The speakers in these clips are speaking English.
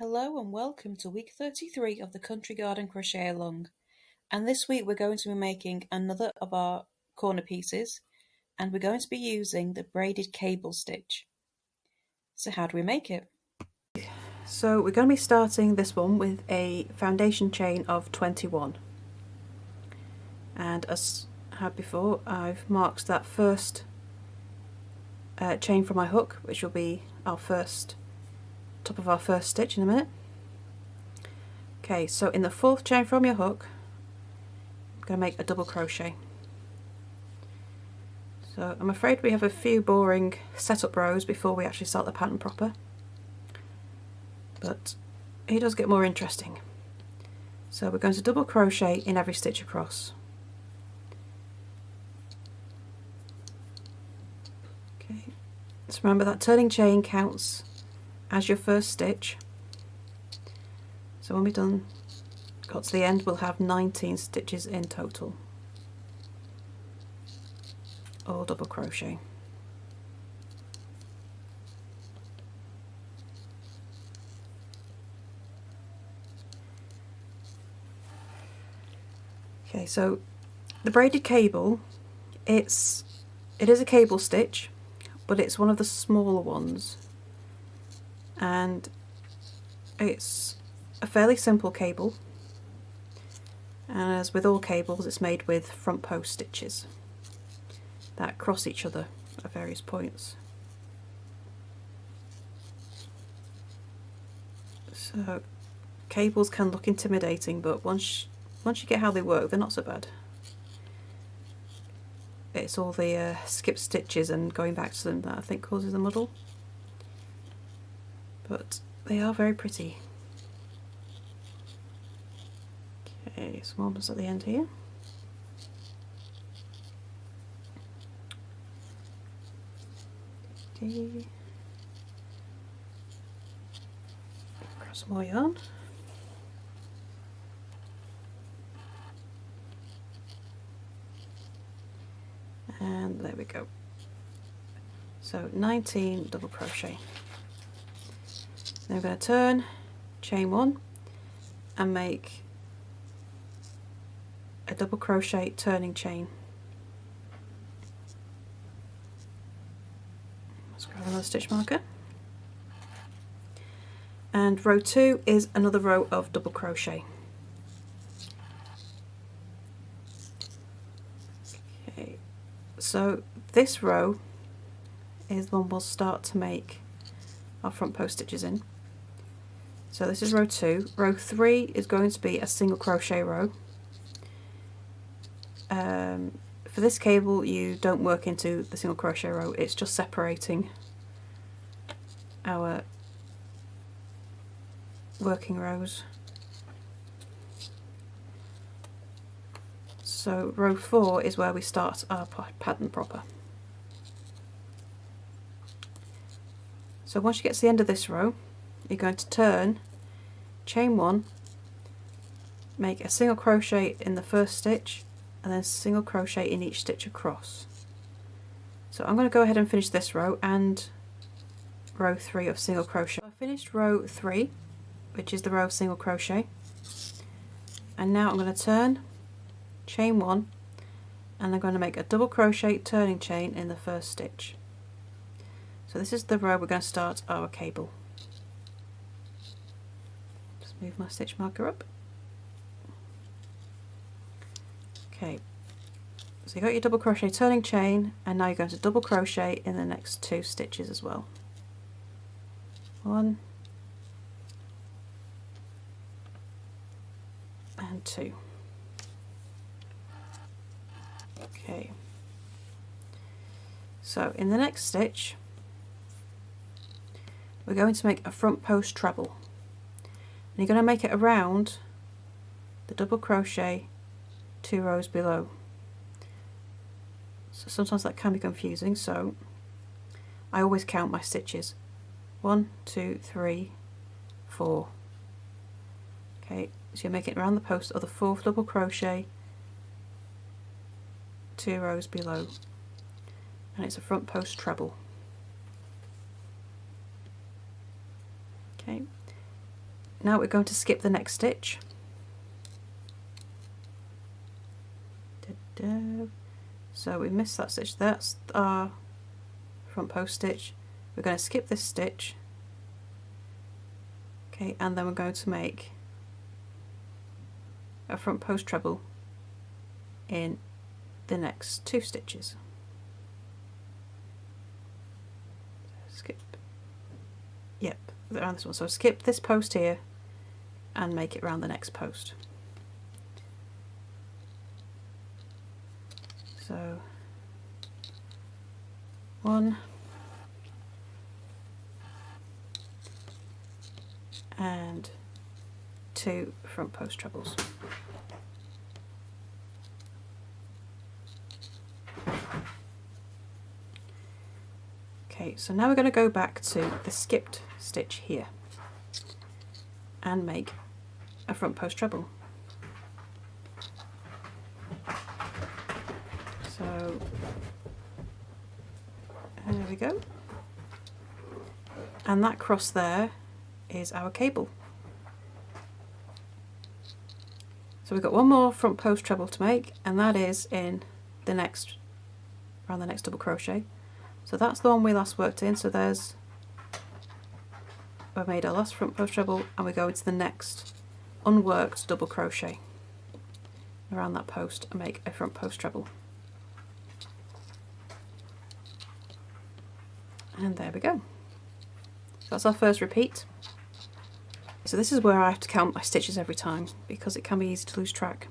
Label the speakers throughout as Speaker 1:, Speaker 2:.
Speaker 1: Hello and welcome to week 33 of the Country Garden Crochet Along, and this week we're going to be making another of our corner pieces, and we're going to be using the braided cable stitch. So how do we make it? So we're going to be starting this one with a foundation chain of 21, and as I had before, I've marked that first chain from my hook, which will be our top of our first stitch in a minute. Okay, so in the fourth chain from your hook, I'm going to make a double crochet. So I'm afraid we have a few boring setup rows before we actually start the pattern proper, but it does get more interesting. So we're going to double crochet in every stitch across. Okay, so remember that turning chain counts as your first stitch. So when we've got to the end, we'll have 19 stitches in total, all double crochet. Okay, so the braided cable, it is a cable stitch, but it's one of the smaller ones, and it's a fairly simple cable, and as with all cables, it's made with front post stitches that cross each other at various points. So cables can look intimidating, but once you get how they work, they're not so bad. It's all the skip stitches and going back to them that I think causes the muddle, but they are very pretty. Okay, some almost at the end here. Okay. Grab some more yarn. And there we go. So 19 double crochet. Then we're going to turn, chain one, and make a double crochet turning chain. Let's grab another stitch marker. And row 2 is another row of double crochet. Okay, so this row is the one we'll start to make our front post stitches in. So this is row 2. Row 3 is going to be a single crochet row. For this cable, you don't work into the single crochet row, it's just separating our working rows. So row 4 is where we start our pattern proper. So once you get to the end of this row, you're going to turn, chain one, make a single crochet in the first stitch, and then single crochet in each stitch across. So I'm going to go ahead and finish this row and row 3 of single crochet. I finished row 3, which is the row of single crochet, and now I'm going to turn, chain one, and I'm going to make a double crochet turning chain in the first stitch. So this is the row we're going to start our cable. Just move my stitch marker up. Okay, so you got your double crochet turning chain, and now you're going to double crochet in the next 2 stitches as well. 1 and 2. Okay, so in the next stitch we're going to make a front post treble, and you're going to make it around the double crochet 2 rows below. So sometimes that can be confusing, so I always count my stitches. 1, 2, 3, 4. Okay, so you're making it around the post of the 4th double crochet 2 rows below, and it's a front post treble. Okay, now we're going to skip the next stitch. So we missed that stitch. That's our front post stitch. We're going to skip this stitch. Okay, and then we're going to make a front post treble in the next 2 stitches. Skip. Yep, around this one. So skip this post here and make it around the next post. So 1 and 2 front post trebles. Okay, so now we're going to go back to the skipped stitch here and make a front post treble. So there we go, and that cross there is our cable. So we've got one more front post treble to make, and that is in the next, around the next double crochet. So that's the one we last worked in. So there's, we made our last front post treble, and we go into the next unworked double crochet around that post and make a front post treble. And there we go. So that's our first repeat. So this is where I have to count my stitches every time because it can be easy to lose track.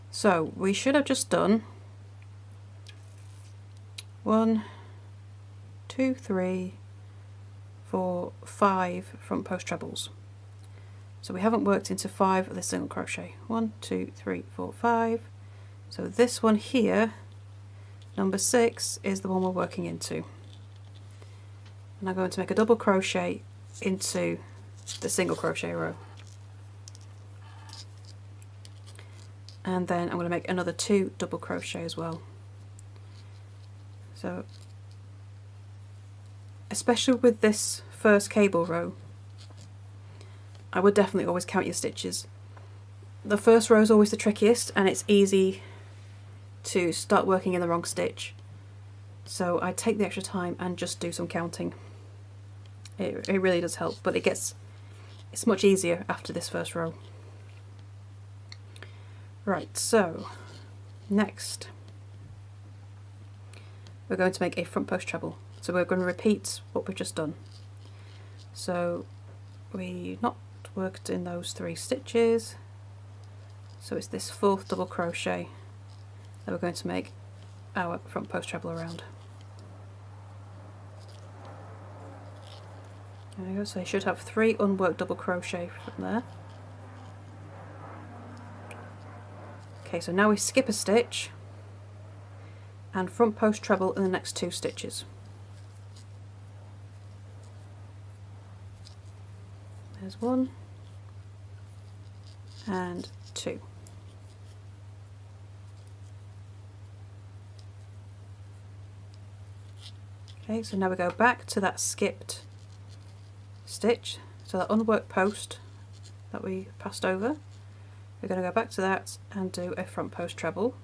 Speaker 1: So we should have just done 1, 2, 3, 4, 5 front post trebles. So we haven't worked into 5 of the single crochet. 1, 2, 3, 4, 5. So this one here, number 6, is the one we're working into. And I'm going to make a double crochet into the single crochet row, and then I'm going to make another 2 double crochet as well. So especially with this first cable row, I would definitely always count your stitches. The first row is always the trickiest, and it's easy to start working in the wrong stitch, so I take the extra time and just do some counting. It really does help, but it's much easier after this first row. Right, so next we're going to make a front post treble. So we're going to repeat what we've just done. So we not worked in those 3 stitches, so it's this 4th double crochet that we're going to make our front post treble around. There we go, so you should have 3 unworked double crochet from there. Okay, so now we skip a stitch and front post treble in the next 2 stitches. There's 1 and 2. Okay, so now we go back to that skipped stitch, so that unworked post that we passed over. We're going to go back to that and do a front post treble.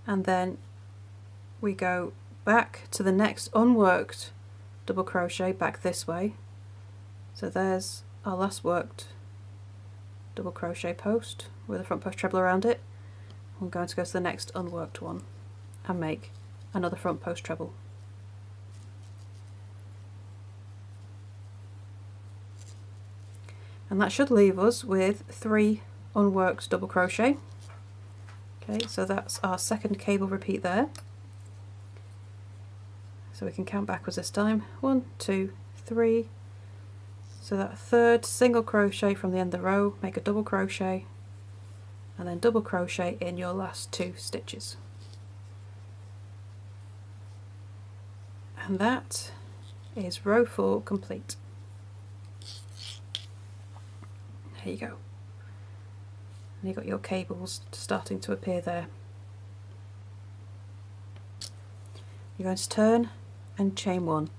Speaker 1: And then we go back to the next unworked double crochet back this way. So there's our last worked double crochet post with a front post treble around it. I'm going to go to the next unworked one and make another front post treble. And that should leave us with 3 unworked double crochet. Okay, so that's our second cable repeat there. So we can count backwards this time. 1, 2, 3. So that 3rd single crochet from the end of the row, make a double crochet, and then double crochet in your last 2 stitches. And that is row 4 complete. There you go. And you've got your cables starting to appear there. you're going to turn and chain 1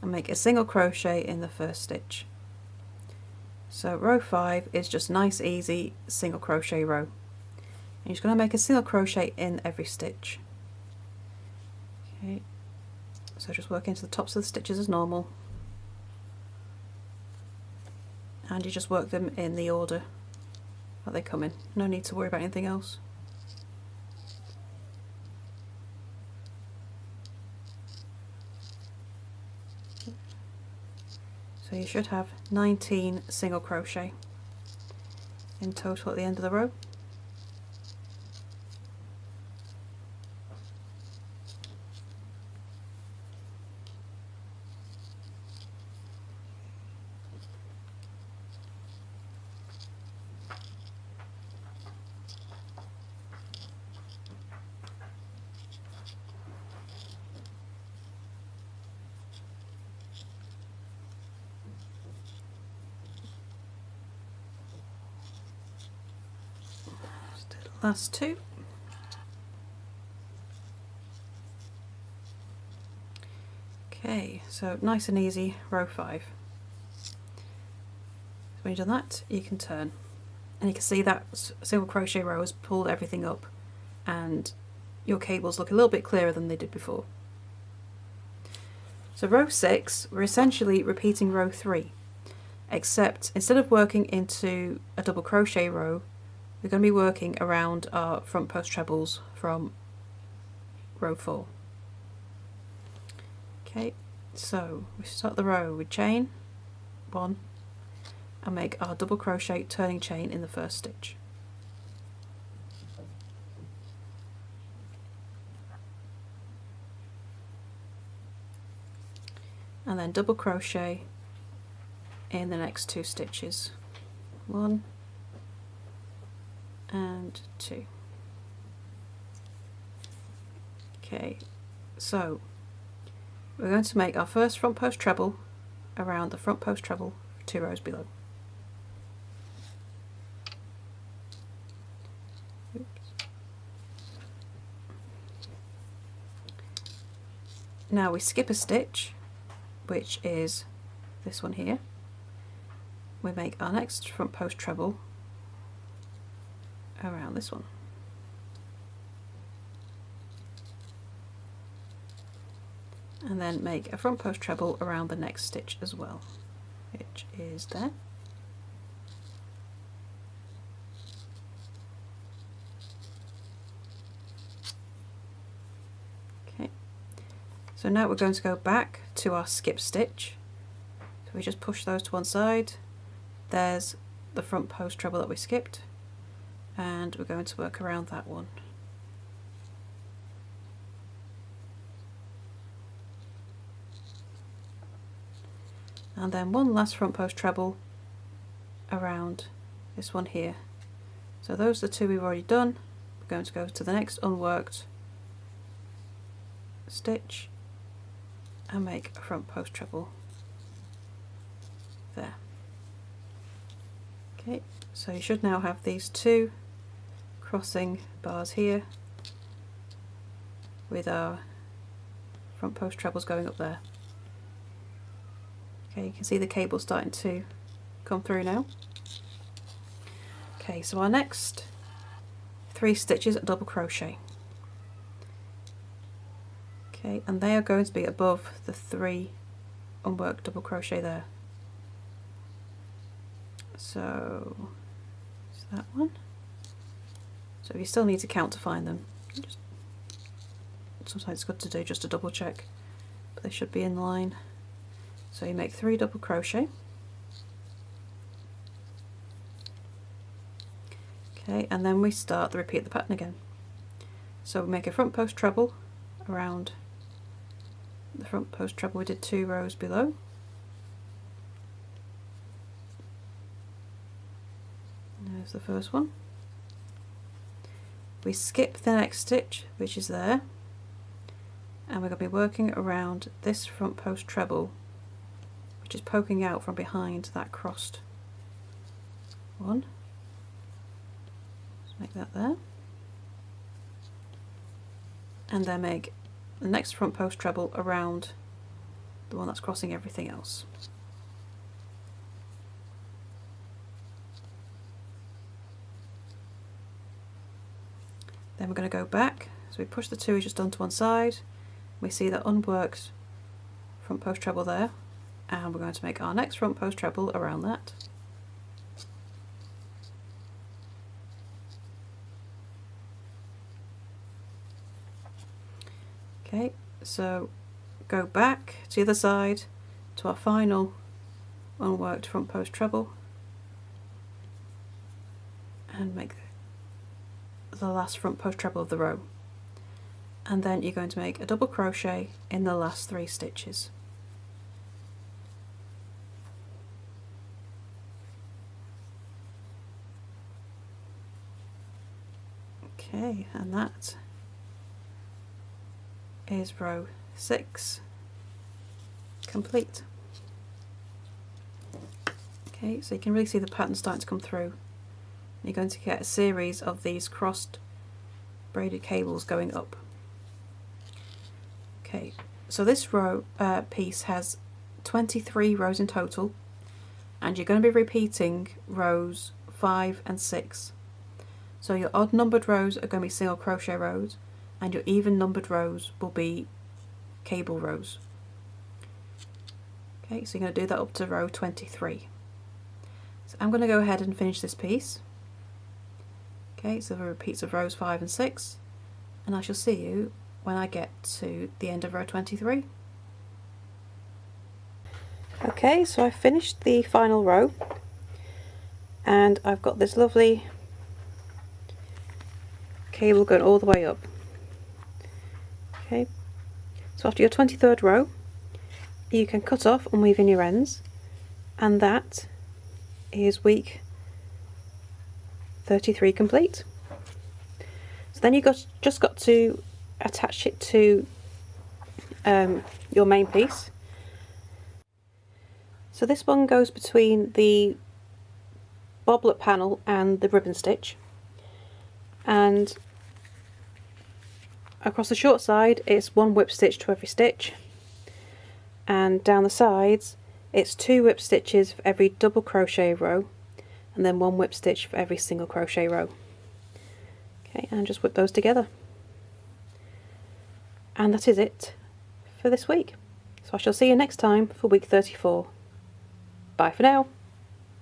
Speaker 1: and make a single crochet in the first stitch. So row 5 is just nice easy single crochet row. And you're just going to make a single crochet in every stitch. Okay, so just work into the tops of the stitches as normal, and you just work them in the order that they come in. No need to worry about anything else. So you should have 19 single crochet in total at the end of the row. Last 2. Okay, so nice and easy row 5. So when you've done that, you can turn, and you can see that single crochet row has pulled everything up, and your cables look a little bit clearer than they did before. So row 6, we're essentially repeating row 3, except instead of working into a double crochet row, we're going to be working around our front post trebles from row 4. Okay, so we start the row with chain 1 and make our double crochet turning chain in the first stitch. And then double crochet in the next 2 stitches. 1 and 2. Okay, so we're going to make our first front post treble around the front post treble 2 rows below. Oops. Now we skip a stitch, which is this one here. We make our next front post treble around this one. And then make a front post treble around the next stitch as well, which is there. Okay, so now we're going to go back to our skip stitch. So we just push those to one side. There's the front post treble that we skipped, and we're going to work around that one. And then one last front post treble around this one here. So those are the 2 we've already done. We're going to go to the next unworked stitch and make a front post treble there. Okay, so you should now have these 2 crossing bars here with our front post trebles going up there. Okay, you can see the cable starting to come through now. Okay, so our next 3 stitches are double crochet. Okay, and they are going to be above the 3 unworked double crochet there. So is that one? So you still need to count to find them. Sometimes it's good to do just a double check, but they should be in line. So you make 3 double crochet. Okay, and then we start the repeat the pattern again. So we make a front post treble around the front post treble we did 2 rows below. There's the first one. We skip the next stitch, which is there, and we're going to be working around this front post treble, which is poking out from behind that crossed one. Let's make that there. And then make the next front post treble around the one that's crossing everything else. Then we're going to go back, so we push the two just onto one side, we see that unworked front post treble there, and we're going to make our next front post treble around that. Okay, so go back to the other side to our final unworked front post treble and make the last front post treble of the row, and then you're going to make a double crochet in the last 3 stitches. Okay, and that is row 6 complete. Okay, so you can really see the pattern starting to come through. You're going to get a series of these crossed braided cables going up. Okay, so this row piece has 23 rows in total, and you're going to be repeating rows 5 and 6. So your odd numbered rows are going to be single crochet rows, and your even numbered rows will be cable rows. Okay, so you're going to do that up to row 23. So I'm going to go ahead and finish this piece. Okay, so the repeats of rows 5 and 6, and I shall see you when I get to the end of row 23. Okay, so I've finished the final row, and I've got this lovely cable going all the way up. Okay, so after your 23rd row, you can cut off and weave in your ends, and that is week 33 complete. So then you've just got to attach it to your main piece. So this one goes between the boblet panel and the ribbon stitch, and across the short side it's 1 whip stitch to every stitch, and down the sides it's 2 whip stitches for every double crochet row, and then 1 whip stitch for every single crochet row. Okay, and just whip those together. And that is it for this week. So I shall see you next time for week 34. Bye for now.